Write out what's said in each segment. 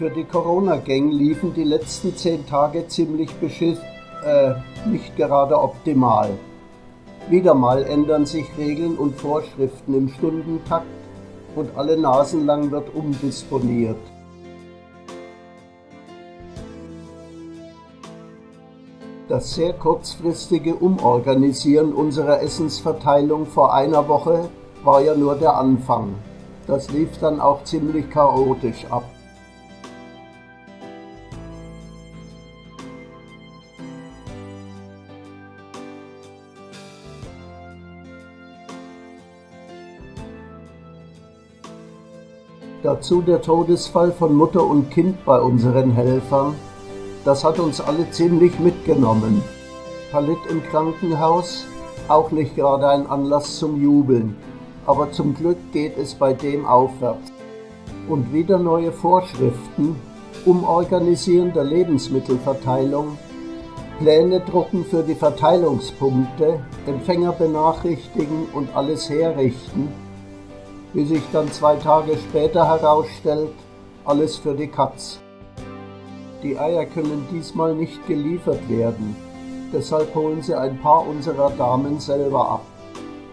Für die Corona-Gang liefen die letzten 10 Tage ziemlich nicht gerade optimal. Wieder mal ändern sich Regeln und Vorschriften im Stundentakt und alle Nasen lang wird umdisponiert. Das sehr kurzfristige Umorganisieren unserer Essensverteilung vor einer Woche war ja nur der Anfang. Das lief dann auch ziemlich chaotisch ab. Dazu der Todesfall von Mutter und Kind bei unseren Helfern. Das hat uns alle ziemlich mitgenommen. Halit im Krankenhaus, auch nicht gerade ein Anlass zum Jubeln. Aber zum Glück geht es bei dem aufwärts. Und wieder neue Vorschriften, Umorganisieren der Lebensmittelverteilung, Pläne drucken für die Verteilungspunkte, Empfänger benachrichtigen und alles herrichten, wie sich dann 2 Tage später herausstellt, alles für die Katz. Die Eier können diesmal nicht geliefert werden, deshalb holen sie ein paar unserer Damen selber ab.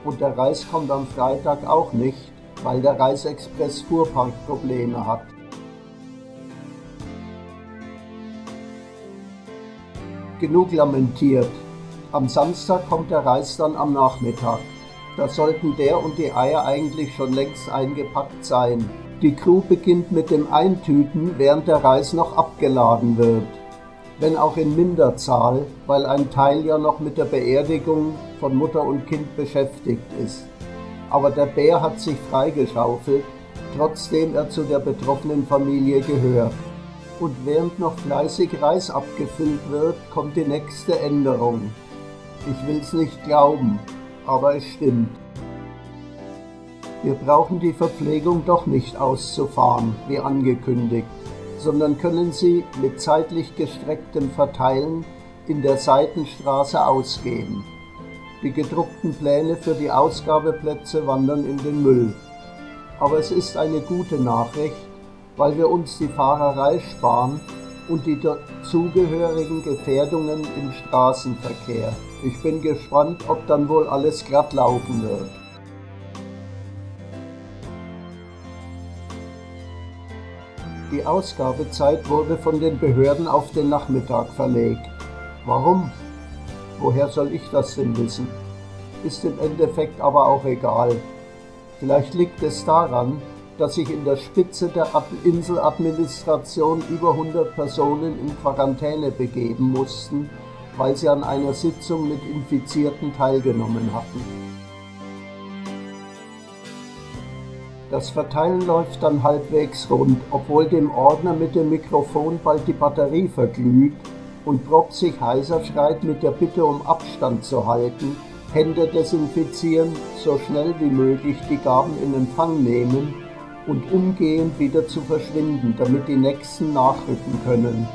Und der Reis kommt am Freitag auch nicht, weil der Reisexpress Fuhrparkprobleme hat. Genug lamentiert. Am Samstag kommt der Reis dann am Nachmittag. Da sollten der und die Eier eigentlich schon längst eingepackt sein. Die Crew beginnt mit dem Eintüten, während der Reis noch abgeladen wird. Wenn auch in Minderzahl, weil ein Teil ja noch mit der Beerdigung von Mutter und Kind beschäftigt ist. Aber der Bär hat sich freigeschaufelt, trotzdem er zu der betroffenen Familie gehört. Und während noch fleißig Reis abgefüllt wird, kommt die nächste Änderung. Ich will's nicht glauben, aber es stimmt. Wir brauchen die Verpflegung doch nicht auszufahren, wie angekündigt, sondern können sie mit zeitlich gestrecktem Verteilen in der Seitenstraße ausgeben. Die gedruckten Pläne für die Ausgabeplätze wandern in den Müll. Aber es ist eine gute Nachricht, weil wir uns die Fahrerei sparen und die dazugehörigen Gefährdungen im Straßenverkehr. Ich bin gespannt, ob dann wohl alles glatt laufen wird. Die Ausgabezeit wurde von den Behörden auf den Nachmittag verlegt. Warum? Woher soll ich das denn wissen? Ist im Endeffekt aber auch egal. Vielleicht liegt es daran, dass sich in der Spitze der Inseladministration über 100 Personen in Quarantäne begeben mussten, weil sie an einer Sitzung mit Infizierten teilgenommen hatten. Das Verteilen läuft dann halbwegs rund, obwohl dem Ordner mit dem Mikrofon bald die Batterie verglüht und Prop sich heiser schreit mit der Bitte um Abstand zu halten, Hände desinfizieren, so schnell wie möglich die Gaben in Empfang nehmen und umgehend wieder zu verschwinden, damit die Nächsten nachrücken können.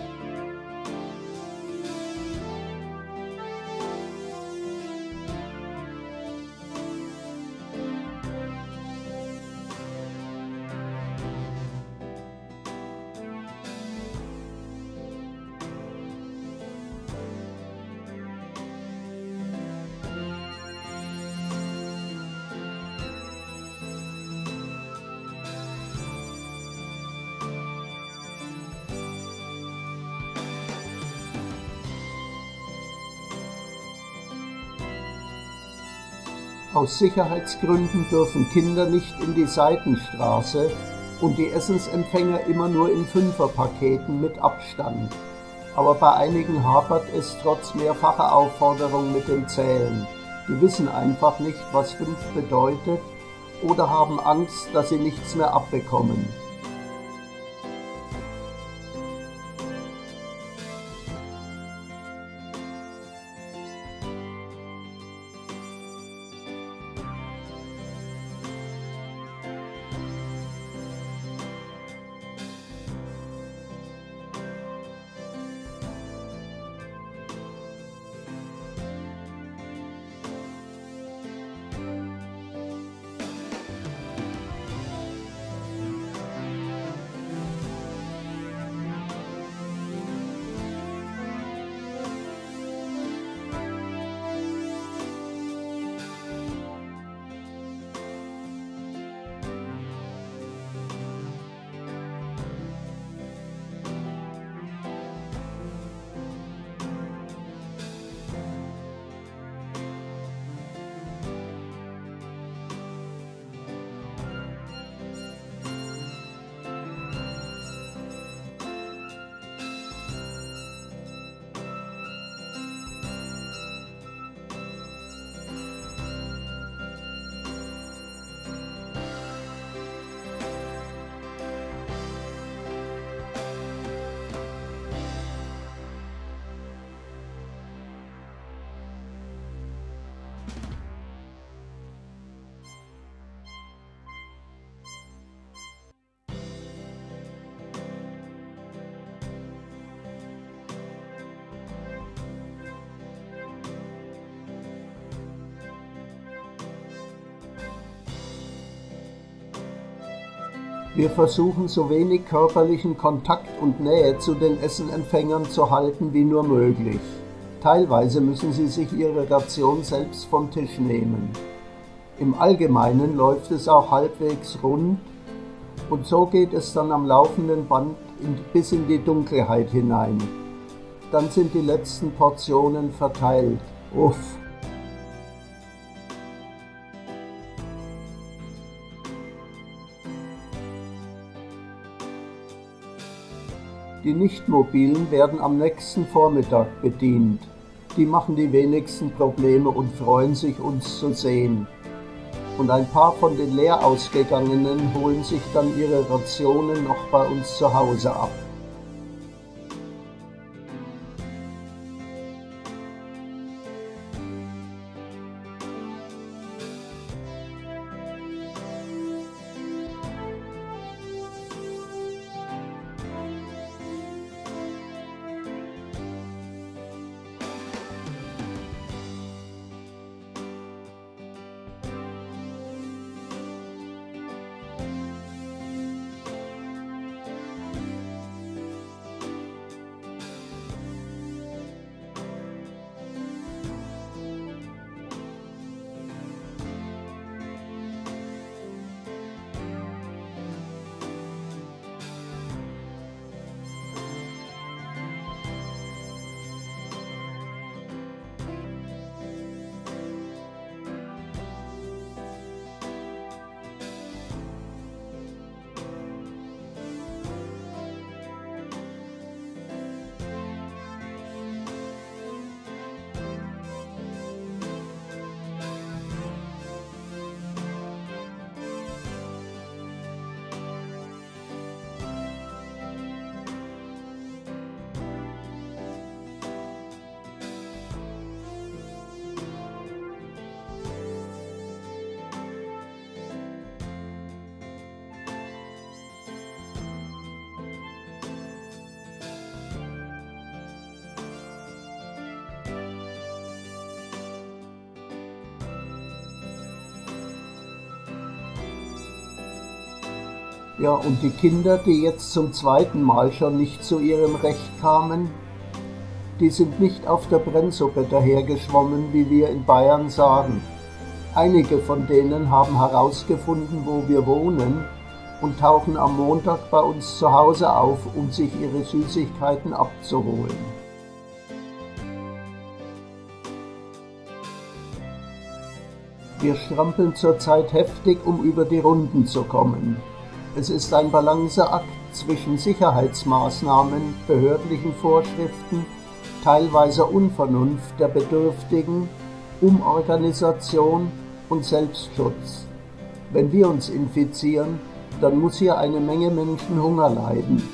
Aus Sicherheitsgründen dürfen Kinder nicht in die Seitenstraße und die Essensempfänger immer nur in 5er-Paketen mit Abstand. Aber bei einigen hapert es trotz mehrfacher Aufforderung mit dem Zählen. Die wissen einfach nicht, was 5 bedeutet oder haben Angst, dass sie nichts mehr abbekommen. Wir versuchen so wenig körperlichen Kontakt und Nähe zu den Essenempfängern zu halten wie nur möglich. Teilweise müssen sie sich ihre Ration selbst vom Tisch nehmen. Im Allgemeinen läuft es auch halbwegs rund und so geht es dann am laufenden Band bis in die Dunkelheit hinein. Dann sind die letzten Portionen verteilt. Uff. Die Nichtmobilen werden am nächsten Vormittag bedient. Die machen die wenigsten Probleme und freuen sich, uns zu sehen. Und ein paar von den leer ausgegangenen holen sich dann ihre Rationen noch bei uns zu Hause ab. Ja, und die Kinder, die jetzt zum zweiten Mal schon nicht zu ihrem Recht kamen, die sind nicht auf der Brennsuppe dahergeschwommen, wie wir in Bayern sagen. Einige von denen haben herausgefunden, wo wir wohnen und tauchen am Montag bei uns zu Hause auf, um sich ihre Süßigkeiten abzuholen. Wir strampeln zurzeit heftig, um über die Runden zu kommen. Es ist ein Balanceakt zwischen Sicherheitsmaßnahmen, behördlichen Vorschriften, teilweise Unvernunft der Bedürftigen, Umorganisation und Selbstschutz. Wenn wir uns infizieren, dann muss hier eine Menge Menschen Hunger leiden.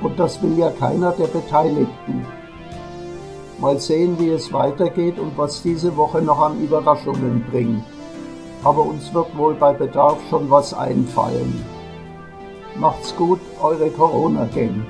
Und das will ja keiner der Beteiligten. Mal sehen, wie es weitergeht und was diese Woche noch an Überraschungen bringt. Aber uns wird wohl bei Bedarf schon was einfallen. Macht's gut, eure Corona-Gang.